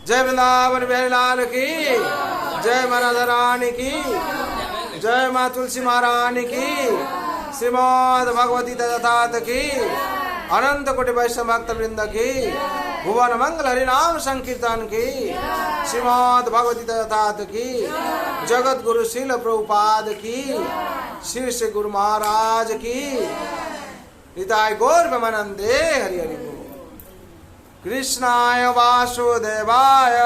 जय वृंदावन बिहारी लाल की, जय माँ राधा रानी की, जय माँ तुलसी महारानी की, श्रीमद् भगवती दत्तात की, अनंत कोटि वैष्णव भक्त वृंद की, भुवन मंगल हरिनाम संकीर्तन की, श्रीमद् भगवती दत्तात की, जगत गुरु श्रील प्रभुपाद की, श्री श्री गुरु महाराज की, निताय गौर प्रेमानंदे हरि हरि बोल। कृष्णाय वासुदेवाय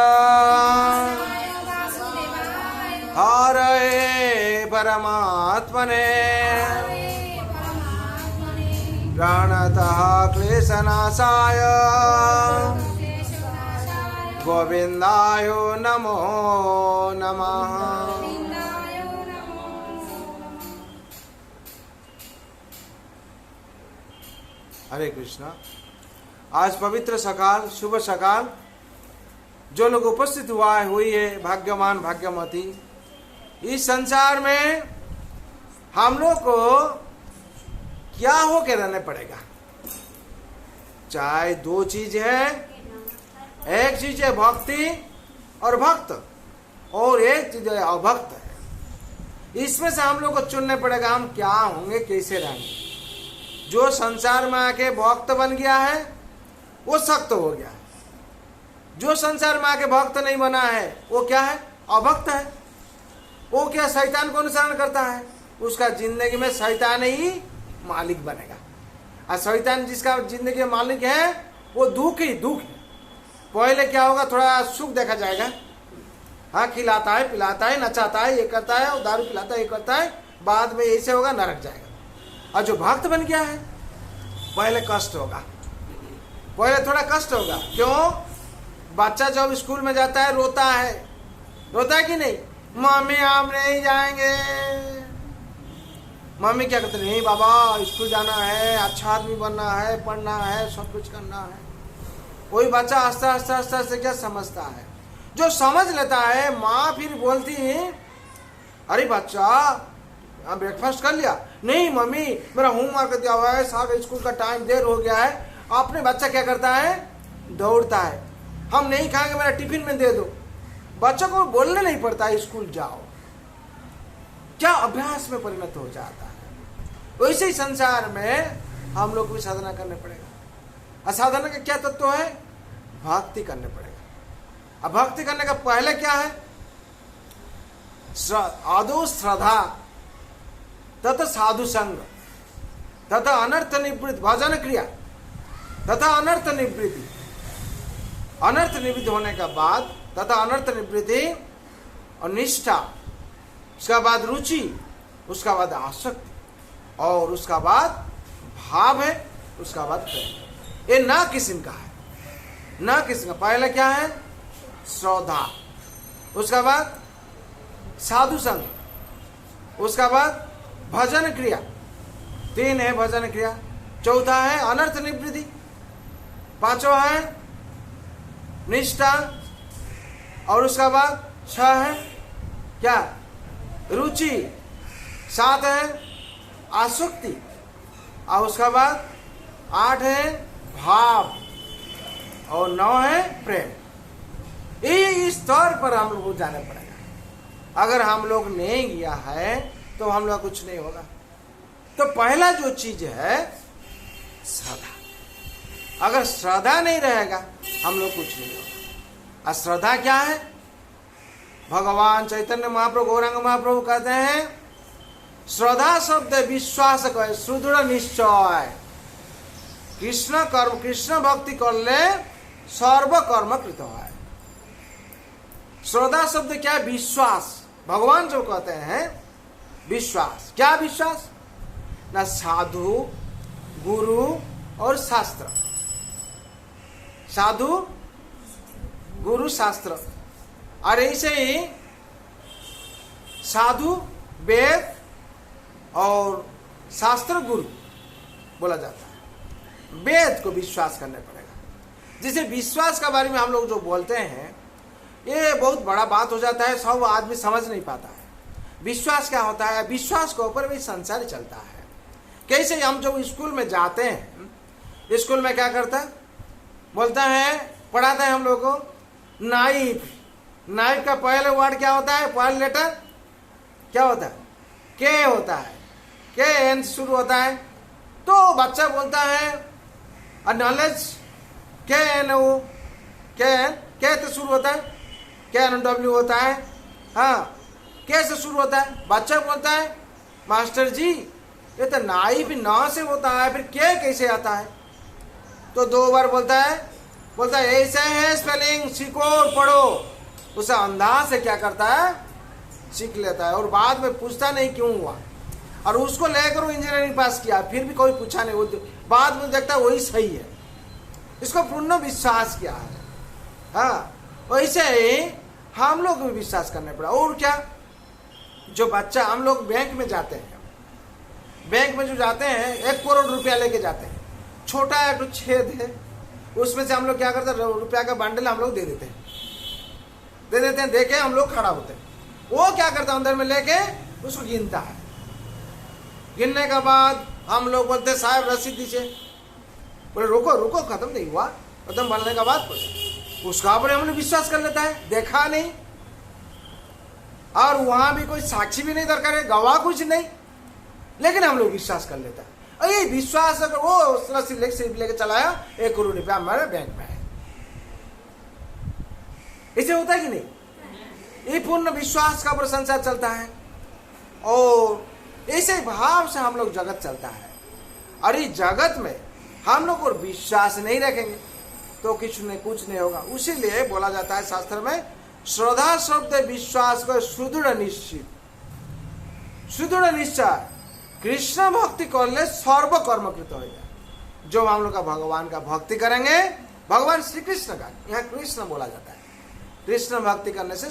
हरे परमात्मने प्रणतः क्लेशनाशाय गोविंदाय नमो नमः। हरे कृष्णा। आज पवित्र सकाल, शुभ सकाल, जो लोग उपस्थित हुई है, भाग्यवान भाग्यमती। इस संसार में हम लोग को क्या हो के रहने पड़ेगा? चाहे दो चीज है, एक चीज है भक्ति और भक्त, और एक चीज है अभक्त है। इसमें से हम लोग को चुनने पड़ेगा हम क्या होंगे, कैसे रहेंगे। जो संसार में आके भक्त बन गया है वो सख्त हो गया है। जो संसार में आके भक्त नहीं बना है वो क्या है? अभक्त है। वो क्या शैतान को अनुसरण करता है, उसका जिंदगी में शैतान ही मालिक बनेगा। और शैतान जिसका जिंदगी में मालिक है वो दुख ही दुख है। पहले क्या होगा, थोड़ा सुख देखा जाएगा, हाँ खिलाता है पिलाता है नचाता है ये करता है, और दारू पिलाता है ये करता है, बाद में ऐसे होगा नरक जाएगा। और जो भक्त बन गया है पहले कष्ट होगा, पहले थोड़ा कष्ट होगा। क्यों? बच्चा जब स्कूल में जाता है रोता है कि नहीं? मम्मी हम नहीं जाएंगे। मम्मी क्या कहते? नहीं बाबा स्कूल जाना है, अच्छा आदमी बनना है, पढ़ना है, सब कुछ करना है। वही बच्चा आस्ते आस्ते आस्ते आस्ते क्या समझता है, जो समझ लेता है माँ फिर बोलती है अरे बच्चा ब्रेकफास्ट कर लिया? नहीं मम्मी मेरा होमवर्क दिया हुआ है, साहब स्कूल का टाइम देर हो गया है। अपने बच्चा क्या करता है? दौड़ता है, हम नहीं खाएंगे मेरा टिफिन में दे दो। बच्चों को बोलने नहीं पड़ता है स्कूल जाओ, क्या अभ्यास में परिणत हो जाता है। वैसे ही संसार में हम लोग को भी साधना करने पड़ेगा। और साधना का क्या तत्व है? भक्ति करने पड़ेगा। अब भक्ति करने का पहले क्या है? आदो श्रद्धा तथा साधु संग तथा अनर्थ निवृत्ति, भजन क्रिया तथा अनर्थ निवृत्ति। अनर्थ निवृत्ति होने का बाद तथा अनर्थ निवृत्ति और निष्ठा, उसका बाद रुचि, उसका बाद आसक्ति, और उसका बाद भाव है, उसका बाद प्रेम। ये ना किस्म का है, ना किस्म का। पहले क्या है? श्रद्धा, उसका बाद साधु संग, उसका बाद भजन क्रिया, तीन है भजन क्रिया। चौथा है अनर्थ निवृत्ति, पांचवा है निष्ठा, और उसका बाद 6 है क्या? रुचि, 7 है आसक्ति, और उसका बाद 8 है भाव, और 9 है प्रेम। इस स्तर पर हम लोग को जाना पड़ेगा। अगर हम लोग नहीं गया है तो हम लोग कुछ नहीं होगा। तो पहला जो चीज है श्रद्धा। अगर श्रद्धा नहीं रहेगा हम लोग कुछ नहीं होगा। और श्रद्धा क्या है? भगवान चैतन्य महाप्रभु गौरांग महाप्रभु कहते हैं श्रद्धा शब्द विश्वास कहे सुदृढ़ निश्चय। कृष्ण कर्म, कृष्ण भक्ति कर ले सर्व कर्म कृत है। श्रद्धा शब्द क्या है? विश्वास। भगवान जो कहते हैं विश्वास। क्या विश्वास? ना साधु गुरु और शास्त्र, साधु गुरु शास्त्र। और ऐसे ही साधु वेद और शास्त्र गुरु बोला जाता है। वेद को विश्वास करने पड़ेगा। जिसे विश्वास के बारे में हम लोग जो बोलते हैं ये बहुत बड़ा बात हो जाता है, सब आदमी समझ नहीं पाता है। विश्वास क्या होता है? विश्वास के ऊपर भी संसार चलता है। कैसे? हम जब स्कूल में जाते हैं, स्कूल में क्या करता है? बोलता है, पढ़ाता है हम लोग को नाइफ, नाइफ का पहले वर्ड क्या होता है, पहले लेटर क्या होता है, के होता है, के एन से शुरू होता है। तो बच्चा बोलता है नॉलेज, के एन ओ, के से शुरू होता है, के एन डब्ल्यू होता है, हाँ के से शुरू होता है। बच्चा बोलता है मास्टर जी ये तो नाइफ ना से होता है, फिर के कैसे आता है। तो 2 बार बोलता है ऐसे है स्पेलिंग, सीखो और पढ़ो। उसे अंदाज से क्या करता है, सीख लेता है और बाद में पूछता नहीं क्यों हुआ। और उसको लेकर वो इंजीनियरिंग पास किया, फिर भी कोई पूछा नहीं, वो बाद में देखता है वही सही है, इसको पूर्ण विश्वास किया है। हाँ वैसे ही हम लोग भी विश्वास करने पड़ा। और क्या, जो बच्चा, हम लोग बैंक में जाते हैं, बैंक में जो जाते हैं 1 करोड़ रुपया लेके जाते हैं, छोटा है तो छेद है, उसमें से हम लोग क्या करते हैं, रुपया का बंडल हम लोग दे देते हैं, देके हम लोग खड़ा होते हैं। वो क्या करता है, अंदर में लेके उसको गिनता है। गिनने के बाद हम लोग बोलते हैं साहब रसीद दीजिए। बोले रुको रुको, खत्म नहीं हुआ, खत्म बनने का बाद उसका ऊपर हमने विश्वास कर लेता है, देखा नहीं, और वहां भी कोई साक्षी भी नहीं दरकार है, गवाह कुछ नहीं, लेकिन हम लोग विश्वास कर लेता है। अरे विश्वास अगर वो रसीद लेके चलाया, 1 करोड़ रुपया हमारे बैंक में है। इसे होता है कि नहीं, ये पूर्ण विश्वास का प्रशंसा चलता है। और ऐसे भाव से हम लोग जगत चलता है। और इस जगत में हम लोग और विश्वास नहीं रखेंगे तो कुछ नहीं होगा। उसीलिए बोला जाता है शास्त्र में, श्रद्धा शब्द विश्वास को सुदृढ़ निश्चित, सुदृढ़ निश्चय कृष्ण भक्ति कर ले सर्व कर्म कृत हो जाए। जो हम लोग का भगवान का भक्ति करेंगे, भगवान श्री कृष्ण का, यहाँ कृष्ण बोला जाता है, कृष्ण भक्ति करने से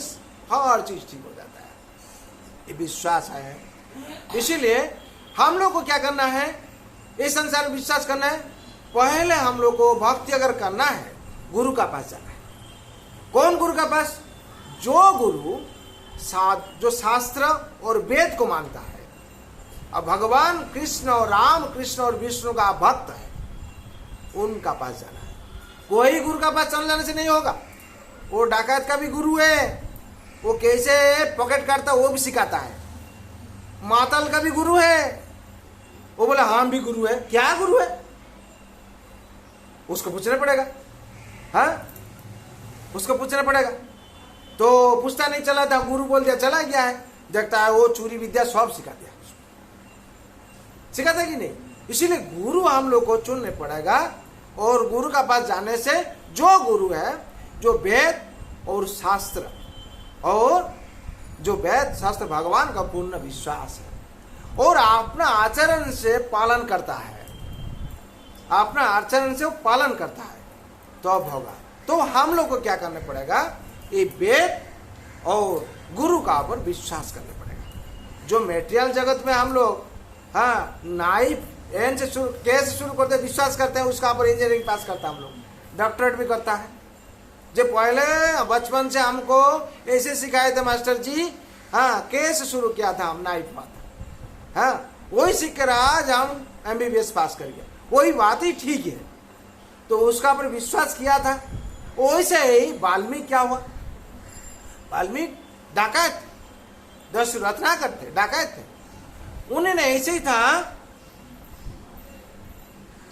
हर चीज ठीक हो जाता है, ये विश्वास है। इसीलिए हम लोग को क्या करना है, इस संसार में विश्वास करना है। पहले हम लोग को भक्ति अगर करना है, गुरु का पास जाना है। कौन गुरु का पास, जो गुरु जो शास्त्र और वेद को मानता है। अब भगवान कृष्ण और राम कृष्ण और विष्णु का भक्त है, उनका पास जाना है। कोई गुरु का पास चल जाने से नहीं होगा। वो डाकैत का भी गुरु है, वो कैसे पॉकेट काटता वो भी सिखाता है। माताल का भी गुरु है, वो बोला हम भी गुरु है। क्या गुरु है, उसको पूछना पड़ेगा, हाँ उसको पूछना पड़ेगा। तो पूछता नहीं चला था, गुरु बोल दिया चला गया है, देखता है वो चोरी विद्या सब सिखा दिया, सिखाता कि नहीं। इसीलिए गुरु हम लोग को चुनने पड़ेगा। और गुरु का पास जाने से जो गुरु है, जो वेद और शास्त्र, और जो वेद शास्त्र भगवान का पूर्ण विश्वास है और अपना आचरण से पालन करता है, अपना आचरण से वो पालन करता है, तो अब होगा। तो हम लोग को क्या करना पड़ेगा, ये वेद और गुरु का ऊपर विश्वास करना पड़ेगा। जो मेटेरियल जगत में हम लोग, हाँ नाइफ एन से शुरू, के से शुरू करते विश्वास करते हैं, उसका ऊपर इंजीनियरिंग पास करता है, हम लोग डॉक्टरेट भी करता है। जो पहले बचपन से हमको ऐसे सिखाए थे मास्टर जी, हाँ के से शुरू किया था, हम नाइफ पाता, हाँ वही सीख कर आज हम MBBS पास कर गए, वही बात ही ठीक है। तो उसका ऊपर विश्वास किया था। वैसे ही वाल्मीकि क्या हुआ, वाल्मीकि डाकैत, 10 रत्नाकर थे, डाकैत थे। उन्होंने ऐसे ही था,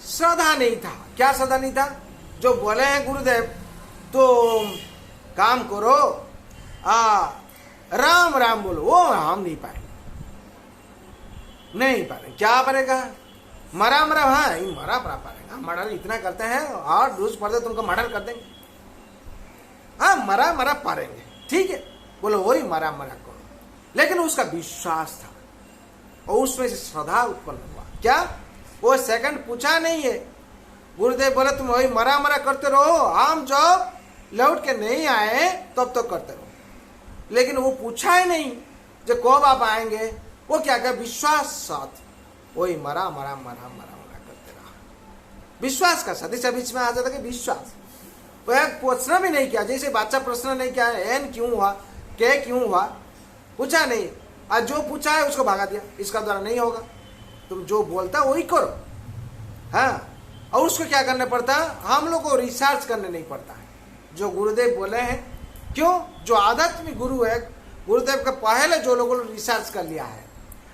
श्रद्धा नहीं था। क्या श्रद्धा नहीं था, जो बोले हैं गुरुदेव तो काम करो, राम राम बोलो, वो हम नहीं पाएंगे, नहीं पाएंगे। क्या पड़ेगा, मरा मरा, हाँ मरा मरा पाएगा, मर्डर इतना करते हैं और रूस पड़ते तुमको मर्डर कर देंगे, हाँ मरा मरा पाएंगे, ठीक है बोलो वही मरा मरा करो। लेकिन उसका विश्वास था और उसमें से श्रद्धा उत्पन्न हुआ। क्या, वो सेकंड पूछा नहीं है। गुरुदेव बोले तुम वही मरा मरा करते रहो, हम जब लौट के नहीं आए तब तो करते रहो। लेकिन वो पूछा ही नहीं जो कब आप आएंगे, वो क्या क्या विश्वास साथ वही मरा मरा मरा मरा मरा करते रहा। विश्वास का साथ ही बीच में आ जाता कि विश्वास, वो एक प्रश्न भी नहीं किया, जैसे बच्चा प्रश्न नहीं किया एन क्यों हुआ, के क्यों हुआ, पूछा नहीं। आज जो पूछा है उसको भागा दिया, इसका द्वारा नहीं होगा, तुम जो बोलता वही करो, हाँ। और उसको क्या करना पड़ता है, हम लोग को रिसर्च करने नहीं पड़ता है। जो गुरुदेव बोले हैं। क्यों? जो आध्यात्मिक गुरु है, गुरुदेव का पहले जो लोगों ने रिसर्च कर लिया है,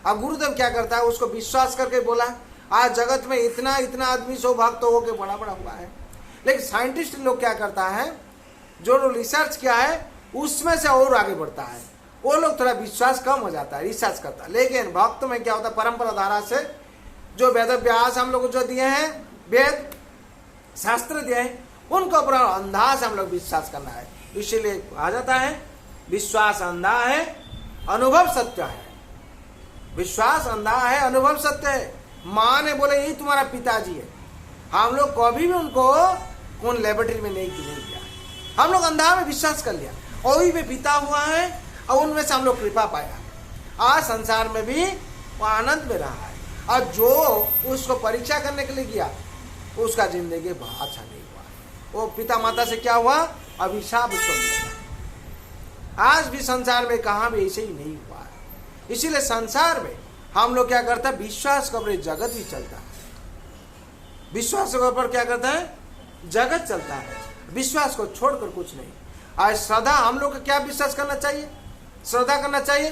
अब गुरुदेव क्या करता है, उसको विश्वास करके बोला आज जगत में इतना इतना आदमी सौभाग्य तो होके बड़ा बड़ा हुआ है। लेकिन साइंटिस्ट लोग क्या करता है, जो रिसर्च किया है उसमें से और आगे बढ़ता है, वो लोग थोड़ा विश्वास कम हो जाता है, रिसर्च करता है। लेकिन भक्त में क्या होता है, परंपरा धारा से जो वेद व्यास हम लोग जो दिए हैं, वेद शास्त्र दिए हैं, उनके ऊपर अंधा से हम लोग विश्वास करना है। इसीलिए कहा जाता है विश्वास अंधा है, अनुभव सत्य है। विश्वास अंधा है, अनुभव सत्य है। माँ ने बोले यही तुम्हारा पिताजी है, हम लोग कभी भी उनको कौन लेबोरेटरी में नहीं किया, हम लोग अंधा में विश्वास कर लिया, और वही में पिता हुआ है और उनमें से हम लोग कृपा पाया। आज संसार में भी वो आनंद में रहा है, और जो उसको परीक्षा करने के लिए गया उसका जिंदगी बहुत अच्छा नहीं हुआ। वो पिता माता से क्या हुआ, अभिशाप उसको मिला। आज भी संसार में कहाँ भी ऐसे ही नहीं हुआ है। इसीलिए संसार में हम लोग क्या करते हैं, विश्वास के ऊपर जगत भी चलता है। विश्वास के ऊपर क्या करता है, जगत चलता है। विश्वास को छोड़कर कुछ नहीं। आज श्रद्धा, हम लोग को क्या विश्वास करना चाहिए, श्रद्धा करना चाहिए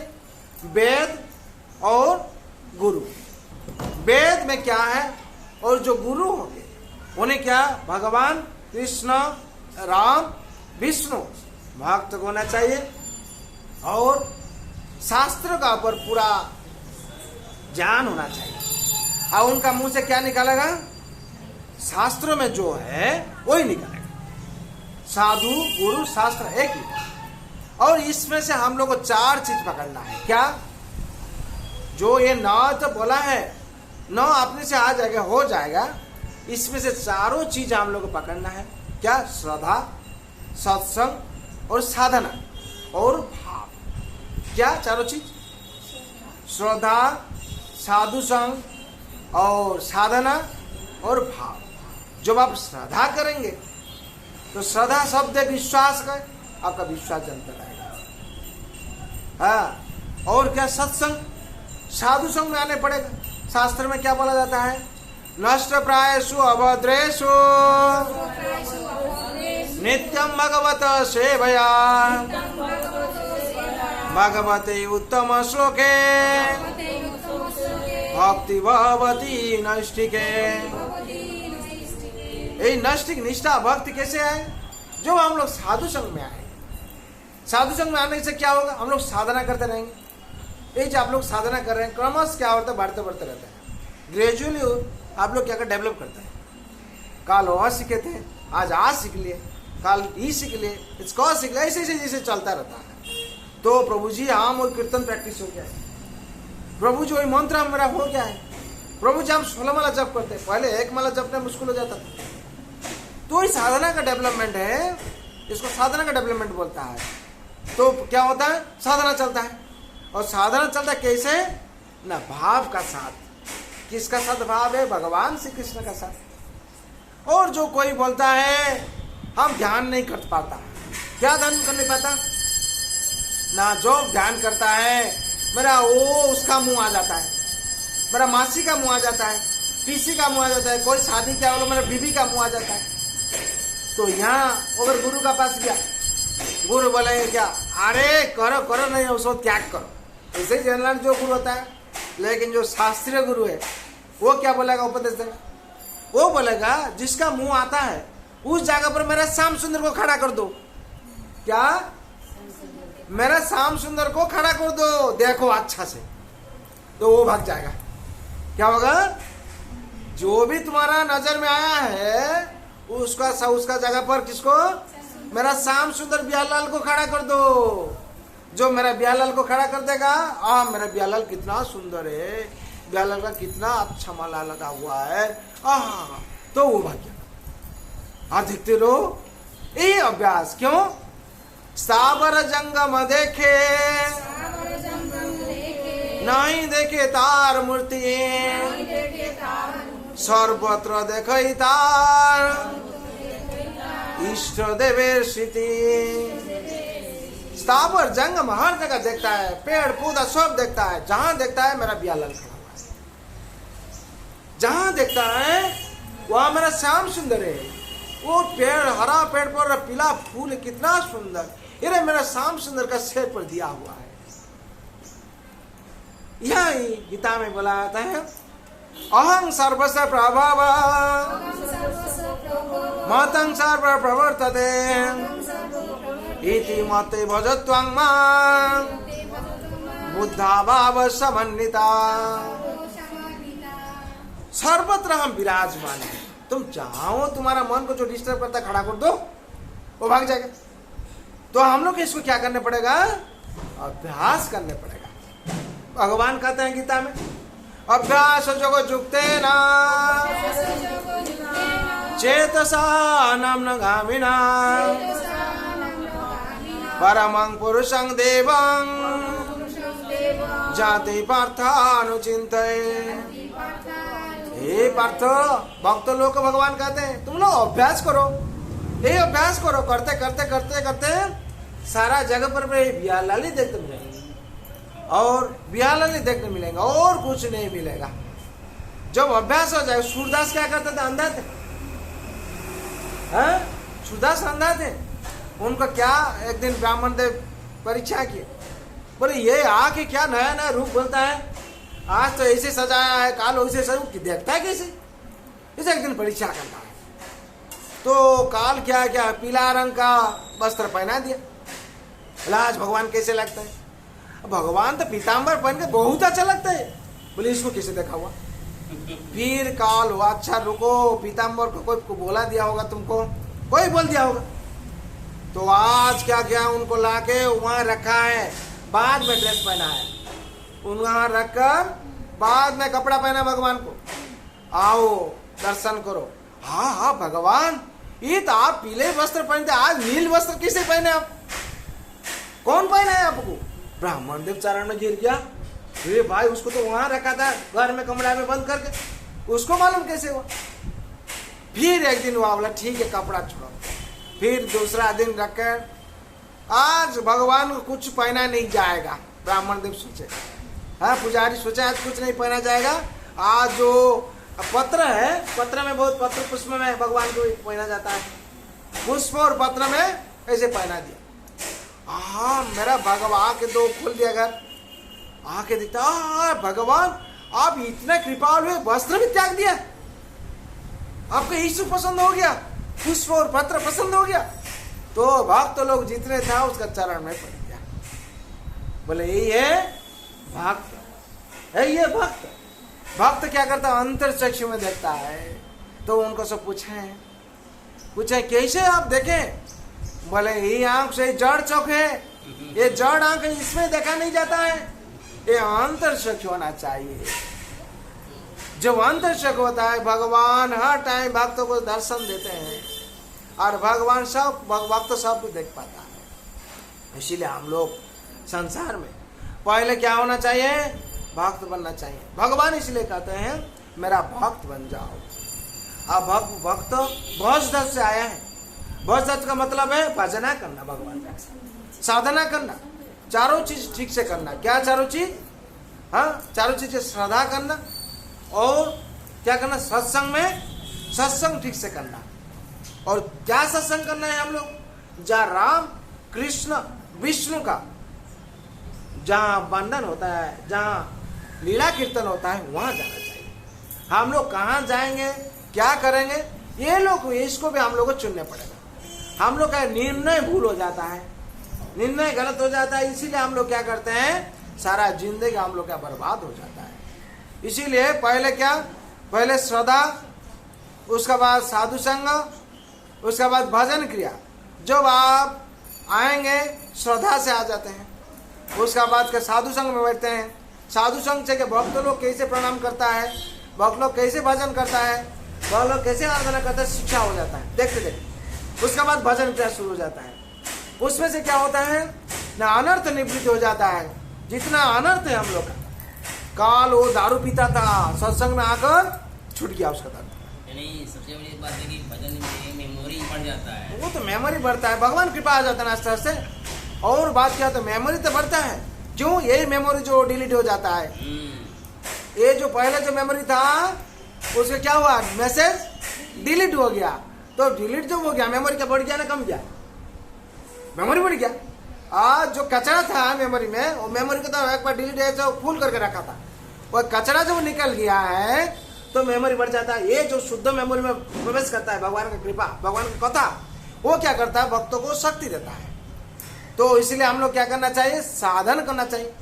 वेद और गुरु। वेद में क्या है, और जो गुरु होंगे उन्हें क्या, भगवान कृष्ण राम विष्णु भक्त होना चाहिए। और शास्त्र का ऊपर पूरा ज्ञान होना चाहिए। और उनका मुंह से क्या निकालेगा, शास्त्रों में जो है वही निकालेगा। साधु गुरु शास्त्र एक ही। और इसमें से हम लोग को 4 चीज पकड़ना है। क्या? जो ये न तो बोला है, न अपने से आ जाएगा, हो जाएगा। इसमें से चारों चीज हम लोग को पकड़ना है। क्या? श्रद्धा, सत्संग और साधना और भाव। क्या चारों चीज? श्रद्धा, साधु संग और साधना और भाव। जब आप श्रद्धा करेंगे तो श्रद्धा शब्द है विश्वास का, आपका विश्वास जमता रहेगा। हाँ, और क्या? सत्संग, साधु संग में आने पड़ेगा। शास्त्र में क्या बोला जाता है, नष्ट प्रायसु अभद्रेषु नित्यम भगवत सेवया भगवते उत्तम श्लोके भक्ति भवती नष्टिके। यही नष्टिक निष्ठा भक्ति कैसे आए, जो हम लोग साधु संग में आए। साधु संग में आने से क्या होगा, हम लोग साधना करते रहेंगे। ये जो आप लोग साधना कर रहे हैं, क्रमश क्या होता है, बढ़ते बढ़ते रहता है। ग्रेजुअली आप लोग क्या कर डेवलप करते हैं। कल वह सीखे थे, आज सीख लिए, कल ये सीख लिए, इसको सीख लिए, ऐसे जैसे चलता रहता है। तो प्रभु जी हम और कीर्तन प्रैक्टिस हो गया है, प्रभु जी वही मंत्र हमारा हो गया है। प्रभु जी हम 16 माला जप करते हैं, पहले 1 माला जपना मुश्किल हो जाता था। तो ये साधना का डेवलपमेंट है, इसको साधना का डेवलपमेंट बोलता है। तो क्या होता है, साधना चलता है। और साधना चलता है कैसे ना, भाव का साथ। किसका साथ भाव है, भगवान श्री कृष्ण का साथ। और जो कोई बोलता है हम ध्यान नहीं कर पाता, क्या ध्यान कर नहीं पाता ना, जो ध्यान करता है मेरा वो उसका मुंह आ जाता है, मेरा मासी का मुंह आ जाता है, पीसी का मुंह आ जाता है, कोई शादी क्या बोलो मेरा बीबी का मुंह आ जाता है। तो यहाँ अगर गुरु का पास गया, गुरु बोलेंगे क्या, अरे करो करो, नहीं उसको त्याग करो। ऐसे ही जनरल जो गुरु होता है। लेकिन जो शास्त्रीय गुरु है वो क्या बोलेगा, उपदेश देगा। वो बोलेगा जिसका मुंह आता है उस जगह पर मेरा श्याम सुंदर को खड़ा कर दो। क्या? मेरा श्याम सुंदर को खड़ा कर दो, देखो अच्छा से, तो वो भाग जाएगा। क्या होगा, जो भी तुम्हारा नजर में आया है उसका जगह पर किसको, मेरा श्याम सुंदर बियालाल को खड़ा कर दो। जो मेरा बियालाल को खड़ा कर देगा, मेरा बियालाल कितना सुंदर है, बियालाल का कितना अच्छा माला लगा हुआ है, तो वो भाग्य। देखते रहो ये अभ्यास। क्यों? स्थावर जंगम देखे नहीं देखे तार मूर्ति, सर्वत्र देखई तार इष्ट देवेर स्थिति। स्थावर जंगम हर जगह देखता है, पेड़ पौधा सब देखता है। जहां देखता है मेरा बियालाल खड़ा हुआ है, जहां देखता है वहां मेरा श्याम सुंदर है। वो पेड़, हरा पेड़ पर पीला फूल कितना सुंदर, ये मेरा श्याम सुंदर का सिर पर दिया हुआ है। यही गीता में बोला जाता है, अहं सर्वस्य प्रभव मतं सर्व प्रवर्तते इति मते भजत्वं मां बुद्धा भाव समन्विता। सर्वत्र हम विराजमान हैं। तुम चाहो तुम्हारा मन को जो डिस्टर्ब करता खड़ा कर दो, वो भाग जाएगा। तो हम लोग इसको क्या करने पड़ेगा? अभ्यास करने पड़ेगा। भगवान कहते हैं गीता में, अभ्यास जोगो जुक्तेन चेतसा नम्नगामिना परमं पुरुषं देवं जाति पार्थानुचिन्तये। हे पार्थ, भक्त लोग को भगवान कहते हैं तुम लोग अभ्यास करो, ये अभ्यास करो। करते करते करते करते सारा जगह पर बिहालाली देखते मिलेंगे, और बिहालाली देखने मिलेंगे, और कुछ नहीं मिलेगा। जब अभ्यास हो जाए, सूरदास क्या करते थे? अंधा थे। सूरदास अंधा थे। उनका क्या, एक दिन ब्राह्मण देव परीक्षा किए, बोले ये आके क्या नया नया रूप बोलता है, आज तो ऐसे सजाया है, काल वैसे स्वरूप की देखता है कैसे? इसे एक दिन परीक्षा करना है। तो काल क्या क्या पीला रंग का वस्त्र पहना दिया। आज भगवान कैसे लगता है? भगवान तो पीताम्बर पहन के बहुत अच्छा लगता है। बोले इसको कैसे देखा हुआ? फिर काल हुआ, अच्छा रुको, पीताम्बर को कोई बोला दिया होगा तुमको, कोई बोल दिया होगा। तो आज क्या क्या उनको लाके वहां रखा है, बाद में ड्रेस पहना है, वहां रखकर बाद में कपड़ा पहना भगवान को। आओ दर्शन करो। हाँ हाँ भगवान, ये तो आप पीले वस्त्र पहनते, आज नील वस्त्र किसे पहने आप? कौन पहना है आपको? ब्राह्मण देव चरण में गिर गया। ये भाई उसको तो वहां रखा था घर में कमरा में बंद करके, उसको मालूम कैसे हुआ? फिर एक दिन हुआ, बोला ठीक है कपड़ा छोड़ो। फिर दूसरा दिन रखकर आज भगवान को कुछ पहना नहीं जाएगा। ब्राह्मण देव सोचे, हाँ पुजारी सोचे आज कुछ नहीं पहना जाएगा। आज जो पत्र है, पत्र में बहुत पत्र पुष्प में भगवान को पहना जाता है, पुष्प और पत्र में ऐसे पहना दिया। हाँ मेरा भगवान के दो खोल दिया घर, आके दिखता भगवान आप इतना कृपालु हुए, वस्त्र भी त्याग दिया, आपको यीशु पसंद हो गया, पुष्प और पत्र पसंद हो गया। तो भक्त लोग जितने था उसका चरण में पड़ गया। बोले यही है भक्त, है ये भक्त। भक्त क्या करता है? अंतर चक्षु में देखता है। तो उनको सब पूछे कैसे आप देखें? बोले ये आंख से जड़ चौक है, ये जड़ आंख इसमें देखा नहीं जाता है, ये अंतर चक्षु होना चाहिए। जब अंतर चक्षु होता है, भगवान हर टाइम भक्तों को दर्शन देते हैं, और भगवान सब भक्त सब कुछ देख पाता है। इसीलिए हम लोग संसार में पहले क्या होना चाहिए? भक्त बनना चाहिए। भगवान इसलिए कहते हैं मेरा भक्त बन जाओ। अब भक्त भजदत्त से आया है। भजदत्त का मतलब है भजना करना, भगवान का साधना करना, चारों चीज ठीक से करना। क्या चारों चीज? हाँ चारों चीज, श्रद्धा करना और क्या करना? सत्संग में सत्संग ठीक से करना। और क्या सत्संग करना है हम लोग? जहाँ राम कृष्ण विष्णु का जहाँ बंधन होता है, जहाँ लीला कीर्तन होता है, वहां जाना चाहिए। हम लोग कहाँ जाएंगे, क्या करेंगे, ये लोग इसको भी हम लोग को चुनने पड़ेगा। हम लोग का निर्णय भूल हो जाता है, निर्णय गलत हो जाता है, इसीलिए हम लोग क्या करते हैं, सारा जिंदगी हम लोग का बर्बाद हो जाता है। इसीलिए पहले क्या? पहले श्रद्धा, उसके बाद साधु संग, उसके बाद भजन क्रिया। जब आप आएंगे श्रद्धा से आ जाते हैं, उसका बाद के साधु संग में बैठते हैं। साधु संग से भक्त लोग कैसे प्रणाम करता है, भक्त लोग कैसे भजन करता है, भक्त लोग कैसे आराधना करता है, शिक्षा हो जाता है देखते देखते। उसके बाद भजन क्रिया शुरू हो जाता है। उसमें से क्या होता है ना, अनर्थ निवृत्त हो जाता है। जितना अनर्थ है हम लोग का, काल वो दारू पीता था, सत्संग में आकर छूट गया उसका दारू। सबसे बड़ी बात है कि भजन में मेमोरी बढ़ जाता है। वो तो मेमोरी बढ़ता है, भगवान कृपा आ जाता है आस्ते आस्ते। और बात क्या, तो मेमोरी तो बढ़ता है। क्यों? यही मेमोरी जो डिलीट हो जाता है, ये जो पहले जो मेमोरी था उसका क्या हुआ, मैसेज डिलीट हो गया। तो डिलीट जो हो गया, मेमोरी का बढ़ गया ना कम गया? मेमोरी बढ़ गया। आज जो कचरा था मेमोरी में, वो मेमोरी को तो एक बार डिलीट ऐसा फुल करके रखा था, वो कचरा जब निकल गया है तो मेमोरी बढ़ जाता है। ये जो शुद्ध मेमोरी में प्रवेश करता है भगवान का कृपा, भगवान की कथा, वो क्या करता है, भक्तों को शक्ति देता है। तो इसलिए हम लोग क्या करना चाहिए, साधन करना चाहिए,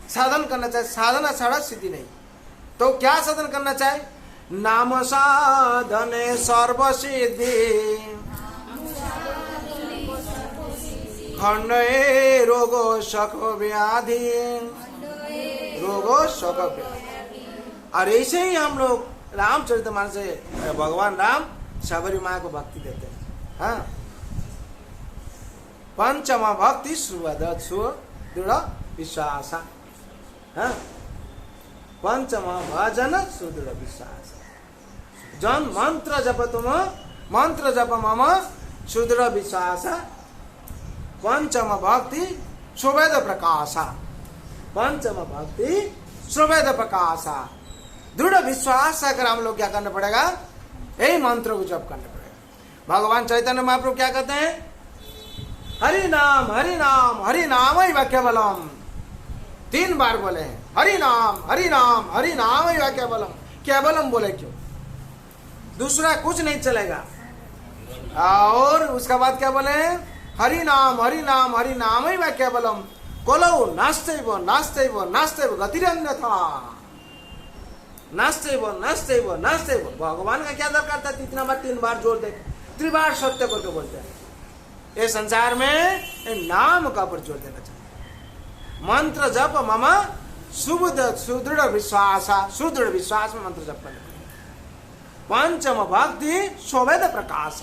साधन करना चाहिए। साधना छाड़ा सिद्धि नहीं। तो क्या साधन करना चाहिए, नाम साधने सर्व सिद्धि, खंडे रोगो शक व्याधि, रोगो शक व्याधि। और ऐसे ही हम लोग रामचरितमानस से भगवान राम शबरी माँ को भक्ति देते हैं। हाँ, पंचमा भक्ति सुदृढ़ विश्वास। हाँ, पंचमा भजन सुदृढ़ विश्वास। जन मंत्र जप तुम, मंत्र जप मम सुदृढ़ विश्वास। पंचम भक्ति सुवेद प्रकाश, पंचम भक्ति सुवेद प्रकाश। दृढ़ विश्वास अगर हम लोग क्या करना पड़ेगा, यही मंत्र को जप करना पड़ेगा। भगवान चैतन्य महाप्रभु क्या कहते हैं, हरि नाम हरि नाम हरि नाम ही केवलम, 3 बार बोले हैं, हरि नाम हरि नाम हरि नाम ही केवलम। केवलम बोले क्यों, दूसरा कुछ नहीं चलेगा। और उसका बाद क्या बोले हैं, हरि नाम हरि नाम हरि नाम ही केवलम, कोलो नास्तेव नास्तेव नास्तेव गतिरन्यथा, नास्तेव नास्तेव नास्तेव। भगवान का क्या दरकार था, इतना बार 3 बार जोर दे, त्रिबार सत्य करके बोलते हैं। ये संसार में नाम का पर जोर देना चाहिए। मंत्र जप मम सुदृढ़ विश्वास, सुदृढ़ विश्वास में मंत्र जप करना। पंचम भक्ति स्ववेद प्रकाश,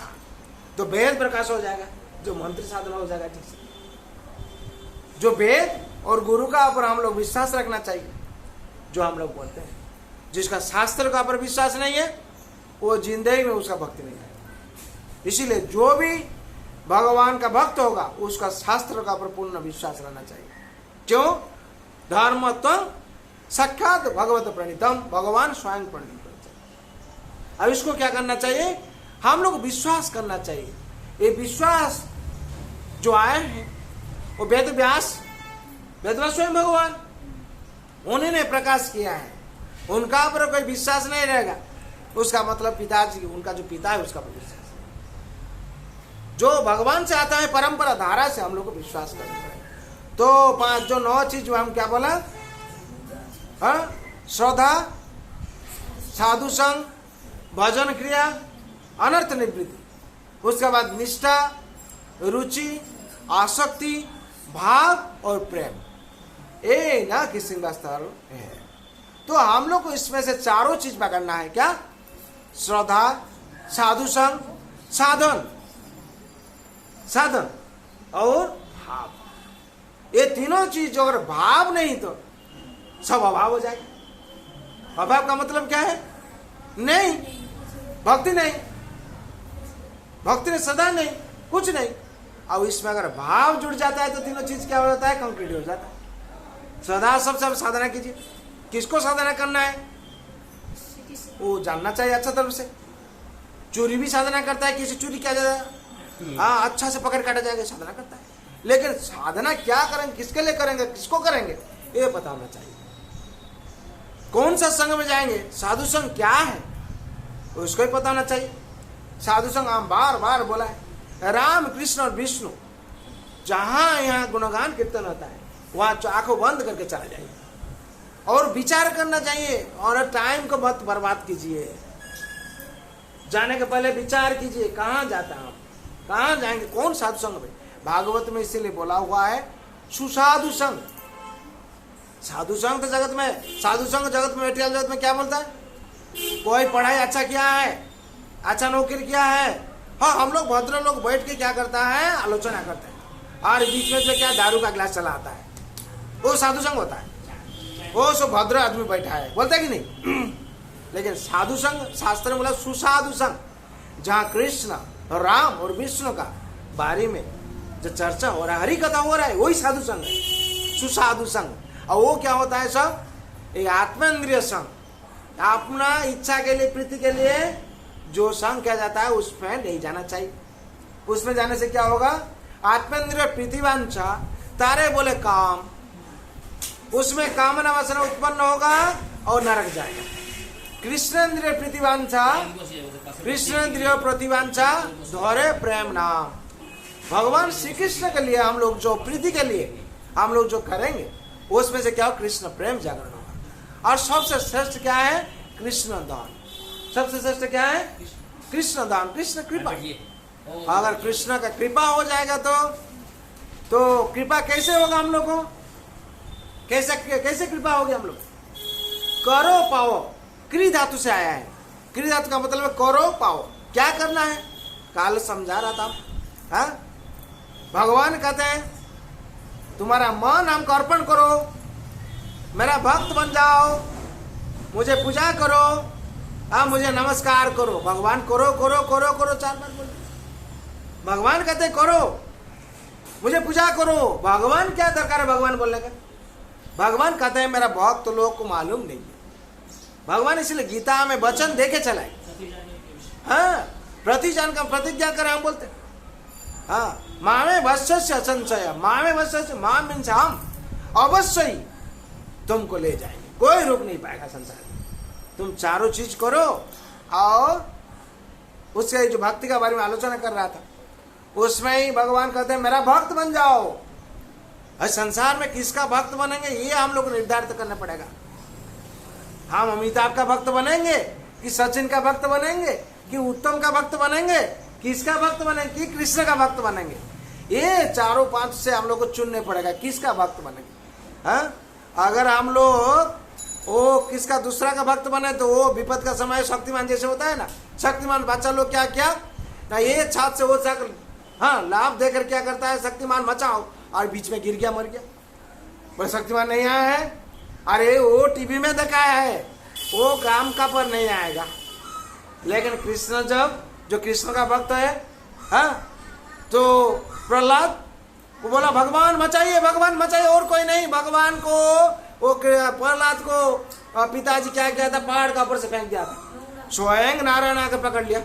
तो वेद प्रकाश हो जाएगा, जो मंत्र साधना हो जाएगा ठीक से। जो वेद और गुरु का ऊपर हम लोग विश्वास रखना चाहिए, जो हम लोग बोलते हैं। जिसका शास्त्र का ऊपर विश्वास नहीं है, वो जिंदगी में उसका भक्ति नहीं है। इसीलिए जो भी भगवान का भक्त होगा, उसका शास्त्र का ऊपर पूर्ण विश्वास रहना चाहिए। क्यों, धर्मत्वं साक्षात भगवत प्रणीतम, भगवान स्वयं प्रणीत। अब इसको क्या करना चाहिए, हम लोग विश्वास करना चाहिए। ये विश्वास जो आए हैं वो वेद व्यास स्वयं भगवान, उन्होंने प्रकाश किया है। उनका पर कोई विश्वास नहीं रहेगा, उसका मतलब पिताजी, उनका जो पिता है उसका विश्वास। जो भगवान से आता है परंपरा धारा से हम लोग को विश्वास करना है। तो 5 जो 9 चीज जो हम क्या बोला, हाँ, श्रद्धा, साधु संग, भजन क्रिया, अनर्थ निवृत्ति, उसके बाद निष्ठा, रुचि, आसक्ति, भाव और प्रेम, ये ना किसी का स्तर है। तो हम लोग को इसमें से चारों चीज पकड़ना है। क्या, श्रद्धा, साधु संग, साधन, साधन और भाव। ये तीनों चीज अगर भाव नहीं तो सब अभाव हो जाएगा। अभाव का मतलब क्या है, नहीं, भक्ति नहीं, भक्ति में सदा नहीं, कुछ नहीं। अब इसमें अगर भाव जुड़ जाता है तो तीनों चीज क्या हो जाता है, कंप्लीट हो जाता है। सदा सब साधना कीजिए। किसको साधना करना है, वो जानना चाहिए अच्छा तरफ से। चोरी भी साधना करता है, किसी चोरी क्या जाएगा, हाँ, अच्छा से पकड़ काटा जाएगा, साधना करता है। लेकिन साधना क्या करेंगे, किसके लिए करेंगे, किसको करेंगे, ये पता होना चाहिए। कौन सा संघ में जाएंगे, साधु संघ क्या है, उसको ही पता होना चाहिए। साधु संघ हम बार बार बोला है, राम कृष्ण और विष्णु, जहां यहाँ गुणगान कीर्तन होता है वहां आंखों बंद करके चला जाइए और विचार करना चाहिए। और टाइम को मत बर्बाद कीजिए, जाने के पहले विचार कीजिए कहाँ जाता है, कहाँ जाएंगे, कौन साधु संघ में। भागवत में इसीलिए बोला हुआ है सुसाधु संघ। साधु संघ तो जगत में, साधु संघ जगत में, मेटेरियल जगत में क्या बोलता है, कोई पढ़ाई अच्छा किया है, अच्छा नौकरी किया है, हाँ, हम लोग भद्र लोग बैठ के क्या करता है, आलोचना करते हैं, और बीच में से क्या दारू का गिलास चला आता है, वो साधु संघ होता है। वो सब भद्र आदमी बैठा है, बोलता है कि नहीं। लेकिन साधु संघ, शास्त्र में बोला सुसाधु संघ, जहाँ कृष्ण और राम और विष्णु का बारे में जो चर्चा हो रहा है, हरि कथा हो रहा है, वही साधु संघ है, सुसाधु संघ। और वो क्या होता है, सब एक आत्मेंद्रिय संघ, अपना इच्छा के लिए, प्रीति के लिए जो संग किया जाता है उसमें नहीं जाना चाहिए। उसमें जाने से क्या होगा? आत्मेंद्रिय प्रीतिवांछा, तारे बोले काम, उसमें कामना वासना उत्पन्न होगा और नरक जाएगा। कृष्णेंद्रिय प्रीतिवांछा, कृष्णेंद्रिय प्रतिवांछा धोरे प्रेम नाम। भगवान श्री कृष्ण के लिए हम लोग जो प्रीति के लिए हम लोग जो करेंगे उसमें से क्या हो? कृष्ण प्रेम जागरण होगा। और सबसे श्रेष्ठ क्या है? कृष्ण दान। सबसे श्रेष्ठ क्या है? कृष्ण दान, कृष्ण कृपा। अगर कृष्ण का कृपा हो जाएगा तो कृपा कैसे होगा हम लोग को? कैसे कृपा होगी हम लोग? करो पाओ, क्री धातु से आया है। क्री धातु का मतलब है करो पाओ। क्या करना है? काल समझा रहा था। हाँ, भगवान कहते हैं तुम्हारा मन हमको अर्पण करो, मेरा भक्त बन जाओ, मुझे पूजा करो, मुझे नमस्कार करो। भगवान करो करो करो करो 4 बार बोलो। भगवान कहते करो, मुझे पूजा करो। भगवान क्या दरकार है भगवान बोलने का? भगवान कहते हैं मेरा भक्त तो लोग को मालूम नहीं है। भगवान इसलिए गीता में वचन देके चलाए। हाँ, प्रतिजान का प्रतिज्ञा करें हम बोलते। हाँ, मामे वश्य असंशय, मामे वश्य, माम मीन्स हम अवश्य ही तुमको ले जाएंगे, कोई रोक नहीं पाएगा संसार में। तुम चारों चीज करो। और उसके जो भक्ति का बारे में आलोचना कर रहा था उसमें ही भगवान कहते हैं मेरा भक्त बन जाओ। और संसार में किसका भक्त बनेंगे ये हम लोग को निर्धारित करना पड़ेगा। हम अमिताभ का भक्त बनेंगे कि सचिन का भक्त बनेंगे कि उत्तम का भक्त बनेंगे, किसका भक्त बनेंगे कि कृष्ण का भक्त बनेंगे? ये चारों 5 से हम लोग को चुनने पड़ेगा किसका भक्त बनेंगे। हाँ, अगर हम लोग वो किसका दूसरा का भक्त बने तो वो विपद का समय शक्तिमान जैसे होता है ना, शक्तिमान बच्चा लोग क्या क्या ना ये छात से वो छात, हाँ, लाभ देकर क्या करता है? शक्तिमान मचाओ, और बीच में गिर गया मर गया। पर शक्तिमान नहीं आया है, अरे वो टीवी में दिखाया है, वो काम का पर नहीं आएगा। लेकिन कृष्ण जो कृष्ण का भक्त है, हाँ, तो प्रहलाद वो बोला भगवान मचाइए और कोई नहीं। भगवान को वो प्रहलाद को पिताजी क्या किया था? पहाड़ का ऊपर से फेंक दिया था। स्वयं नारायण आकर पकड़ लिया,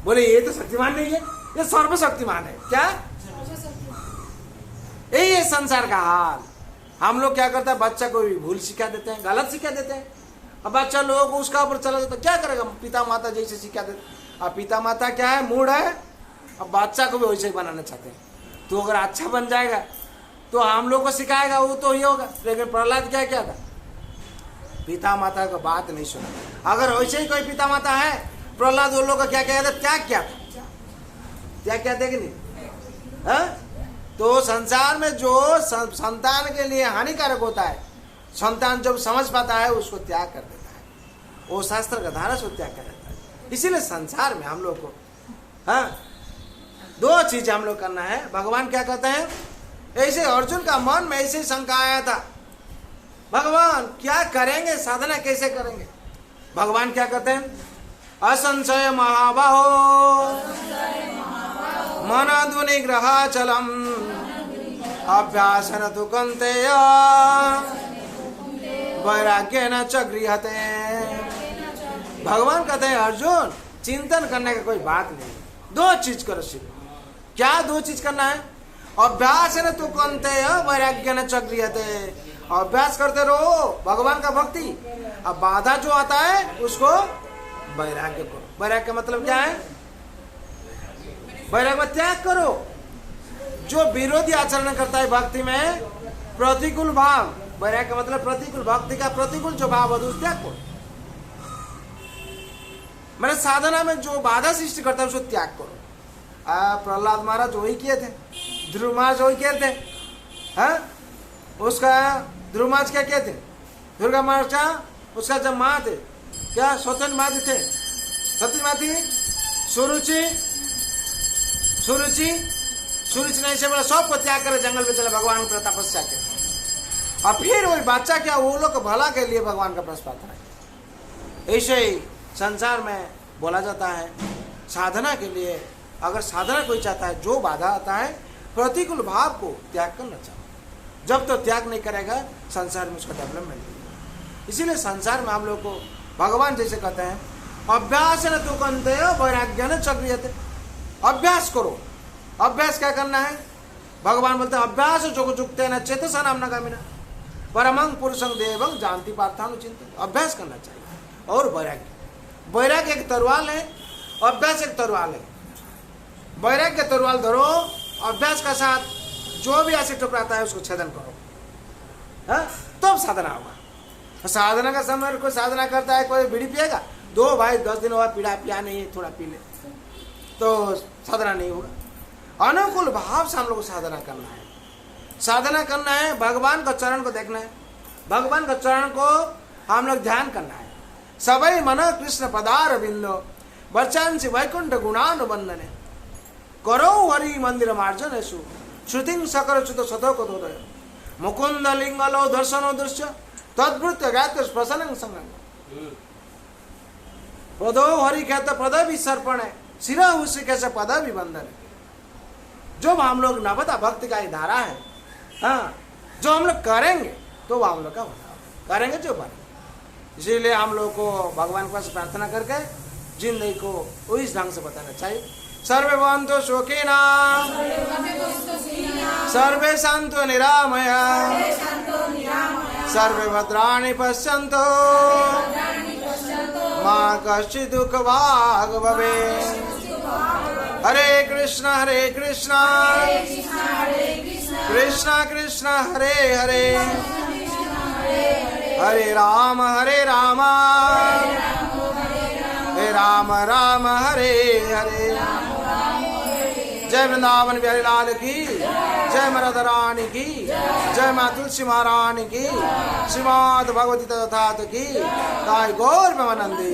बोले ये तो शक्तिमान नहीं है, ये सर्वशक्तिमान है। क्या यही है संसार का हाल। हम लोग क्या करते हैं? बच्चा को भी भूल सिखा देते हैं, गलत सिखा देते हैं। अब बच्चा लोग उसका ऊपर चला जाता, क्या करेगा? पिता माता जैसे सिखा देते। अब पिता माता क्या है? मूड है, अब बच्चा को भी वैसे ही बनाना चाहते हैं। तो अगर अच्छा बन जाएगा तो हम लोग को सिखाएगा, वो तो ही होगा। लेकिन प्रहलाद क्या था? पिता माता का बात नहीं सुना। अगर वैसे ही कोई पिता माता है, प्रहलाद वो लोग का क्या क्या था? त्याग क्या था? त्याग क्या थे कि नहीं? हाँ, तो संसार में जो संतान के लिए हानिकारक होता है, संतान जब समझ पाता है उसको त्याग कर देता है, वो शास्त्र का धारा से त्याग कर देता है। इसीलिए संसार में हम लोग को हाँ 2 चीज हम लोग करना है। भगवान क्या कहते हैं? ऐसे अर्जुन का मन में ऐसे शंका आया था, भगवान क्या करेंगे? साधना कैसे करेंगे? भगवान क्या कहते हैं? असंशय महाबाहो मनध्वनि ग्रहाचलम अभ्यासन तु कौन्तेय वैराग्येन च गृह्यते। भगवान कहते हैं अर्जुन चिंतन करने का कोई बात नहीं, 2 चीज करो सीखो। क्या 2 चीज करना है? अभ्यासन तु कौन्तेय वैराग्येन च गृह्यते। अभ्यास करते रहो भगवान का भक्ति। अब बाधा जो आता है उसको वैराग्य करो। वैराग्य का मतलब क्या है? वैराग्य में त्याग करो। जो विरोधी आचरण करता है भक्ति में, प्रतिकूल भाव, वैराग्य का मतलब प्रतिकूल, भक्ति का प्रतिकूल जो भाव है उस त्याग करो। मैंने साधना में जो बाधा सृष्टि करता है उसको त्याग करो। प्रहलाद महाराज वही किए थे, ध्रुव महाराज वही किए थे। हाँ, उसका ध्रुव महाराज क्या किए थे? दुर्गा महाराज का उसका जब माँ थे क्या स्वतंत्र माँ थे, सती माँ थी, सुरुचि नहीं से बोला सबको त्याग करे जंगल में चले भगवान को तपस्या के। और फिर वही बच्चा क्या वो लोग भला के लिए भगवान का प्रस्ताव था। ऐसे ही संसार में बोला जाता है साधना के लिए अगर साधना कोई चाहता है, जो बाधा आता है प्रतिकूल भाव को त्याग करना चाहिए। जब तो त्याग नहीं करेगा संसार में उसका डेवलपमेंट नहीं। इसीलिए संसार में हम लोग को भगवान जैसे कहते हैं अभ्यास न तू कंते वैराग्य न चक्रियते। अभ्यास करो। अभ्यास क्या करना है? भगवान बोलते हैं अभ्यास जो चुकते न चेत स नाम नगामिना परमं पुरुषं देवं जानती पार्थानुचिंतन। अभ्यास करना चाहिए। और वैराग्य, वैराग्य एक तलवार है, अभ्यास एक तलवार है। वैराग्य तलवार धरो, अभ्यास का साथ जो भी ऐसे टकराता है उसको छेदन करो, हाँ? तब साधना होगा। साधना का समय कोई साधना करता है, कोई बीड़ी पिएगा, दो भाई 10 दिन बाद पीड़ा पिया नहीं है, थोड़ा पी ले, तो साधना नहीं होगा। अनुकूल भाव से हम लोग को साधना करना है। साधना करना है, भगवान का चरण को देखना है, भगवान का चरण को हम लोग ध्यान करना है। सबई मन कृष्ण पदार बिंदो वर्चांसी वैकुंठ गुणानुबंधने करो हरि मंदिर मार्जन श्रुतिं सकल च्युत सतोक दोदय मुकुंद लिंगलो दर्शनो दृश्य तद्भृत्य गायत्र प्रसन्न संगम पदो हरि कहते पदवी सर्पण है, सिरा उसी कैसे पदवी बंधन है। जो हम लोग नवता भक्ति का धारा है, हाँ, जो हम लोग करेंगे तो वो हम लोग का करेंगे जो बनेंगे। इसीलिए हम लोग को भगवान के पास प्रार्थना करके जिंदगी को इस ढंग से बताना चाहिए। सर्वे भवन्तु सुखिनः सर्वे सन्तु निरामयाः सर्वे भद्राणि पश्यन्तु मा कश्चित् दुःखभाग् भवेत्। हरे कृष्ण कृष्ण कृष्ण हरे हरे हरे राम हरे राम राम हरे हरे। जय वृंदावन बिहारी लाल की जय, राधा रानी की जय, माँ तुलसी महारानी की, श्रीमद् भगवती तथात की, ताई गौर प्रेमानंदी।